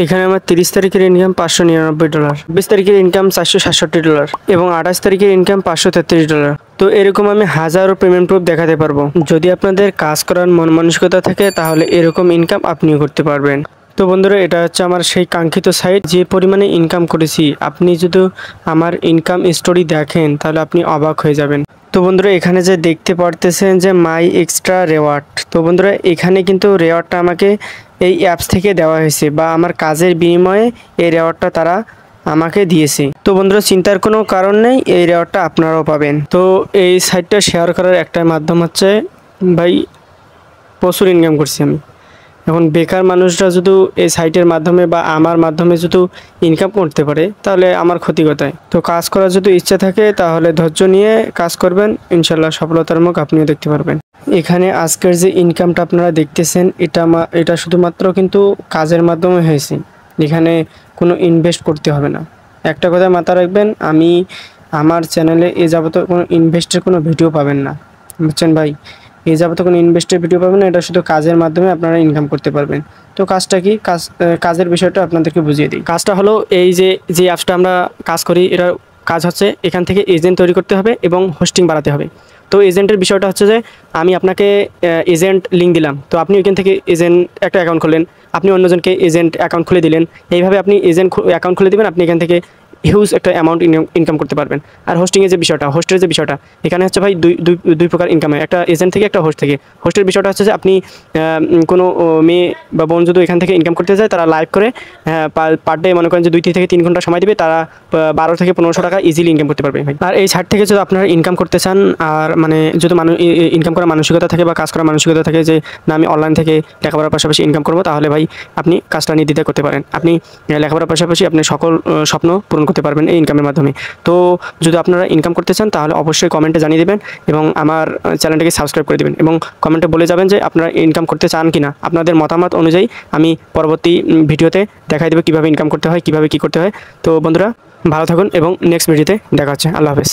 এখানে আমার 30 তারিখের ইনকাম $599, 20 তারিখের ইনকাম $467 এবং 28 তারিখের ইনকাম $533। তো এরকম আমি হাজারো পেমেন্ট প্রুফ দেখাতে পারবো। যদি আপনাদের কাজ করার মন মানসিকতা থাকে তাহলে এরকম ইনকাম আপনিও করতে পারবেন। তো বন্ধুরা, এটা হচ্ছে আমার সেই কাঙ্ক্ষিত সাইট, যে পরিমাণে ইনকাম করেছি। আপনি যদি আমার ইনকাম স্টোরি দেখেন তাহলে আপনি অবাক হয়ে যাবেন। তো বন্ধুরা, এখানে যে দেখতে পারতেছেন যে মাই এক্সট্রা রেওয়ার্ড, তো বন্ধুরা এখানে কিন্তু রেওয়ার্ডটা আমাকে এই অ্যাপস থেকে দেওয়া হয়েছে, বা আমার কাজের বিনিময়ে এই রেওয়ার্ডটা তারা আমাকে দিয়েছে। তো বন্ধুরা, চিন্তার কোনো কারণ নেই, এই রেওয়ার্ডটা আপনারাও পাবেন। তো এই সাইটটা শেয়ার করার একটাই মাধ্যম হচ্ছে, ভাই প্রচুর ইনকাম করছি আমি। এখন বেকার মানুষরা যদি এই সাইটের মাধ্যমে বা আমার মাধ্যমে যদি ইনকাম করতে পারে তাহলে আমার ক্ষতি কোথায়? তো কাজ করার যদি ইচ্ছা থাকে তাহলে ধৈর্য নিয়ে কাজ করবেন, ইনশাল্লাহ সফলতার মুখ আপনিও দেখতে পারবেন। এখানে আজকের যে ইনকামটা আপনারা দেখতেছেন এটা শুধুমাত্র কিন্তু কাজের মাধ্যমে হয়েছে। এখানে কোনো ইনভেস্ট করতে হবে না। একটা কথা মাথায় রাখবেন, আমার চ্যানেলে এ যাবত কোনো ইনভেস্টের কোনো ভিডিও পাবেন না, বুঝছেন ভাই? এই যাবত কোনো ইনভেস্টের ভিডিও পাবেন না। এটা শুধু কাজের মাধ্যমে আপনারা ইনকাম করতে পারবেন। তো কাজটা কি? কাজের বিষয়টা আপনাদেরকে বুঝিয়ে দিই। কাজটা হলো এই যে অ্যাপসটা আমরা কাজ করি, এটার কাজ হচ্ছে এখান থেকে এজেন্ট তৈরি করতে হবে এবং হোস্টিং বাড়াতে হবে। তো এজেন্টের বিষয়টা হচ্ছে যে আমি আপনাকে এজেন্ট লিঙ্ক দিলাম, তো আপনি ওইখান থেকে এজেন্ট একটা অ্যাকাউন্ট খুললেন, আপনি অন্যজনকে এজেন্ট অ্যাকাউন্ট খুলে দিলেন। এইভাবে আপনি এজেন্ট অ্যাকাউন্ট খুলে দেবেন, আপনি এখান থেকে হিউজ একটা অ্যামাউন্ট ইনকাম করতে পারবেন। আর হোস্টিংয়ের যে বিষয়টা, হোস্টের যে বিষয়টা, এখানে হচ্ছে ভাই দুই প্রকার ইনকাম হয়, একটা এজেন্ট থেকে, একটা হোস্ট থেকে। হোস্টের বিষয়টা হচ্ছে যে আপনি কোনো মেয়ে বা বোন যদি এখান থেকে ইনকাম করতে যায়, তারা লাইভ করে পার ডে মনে করেন যে 2 থেকে 3 ঘন্টা সময় দেবে, তারা 12 থেকে 1500 টাকা ইজিলি ইনকাম করতে পারবে ভাই। আর এই সাইট থেকে যদি আপনারা ইনকাম করতে চান, আর মানে যদি ইনকাম করার মানসিকতা থাকে বা কাজ করার মানসিকতা থাকে যে না আমি অনলাইন থেকে লেখাপড়ার পাশাপাশি ইনকাম করবো, তাহলে ভাই আপনি কাজটা নির্দ্বিধায় করতে পারেন। আপনি লেখাপড়ার পাশাপাশি আপনি সকল স্বপ্ন পূরণ করতে পারবেন এই ইনকামের মাধ্যমে। তো যদি আপনারা ইনকাম করতে চান তাহলে অবশ্যই কমেন্টে জানিয়ে দেবেন এবং আমার চ্যানেলটাকে সাবস্ক্রাইব করে দেবেন এবং কমেন্টে বলে যাবেন যে আপনারা ইনকাম করতে চান কিনা। আপনাদের মতামত অনুযায়ী আমি পরবর্তী ভিডিওতে দেখাই দেবো কীভাবে ইনকাম করতে হয়, কীভাবে কী করতে হয়। তো বন্ধুরা, ভালো থাকুন এবং নেক্সট ভিডিওতে দেখা হচ্ছে। আল্লাহ হাফেজ।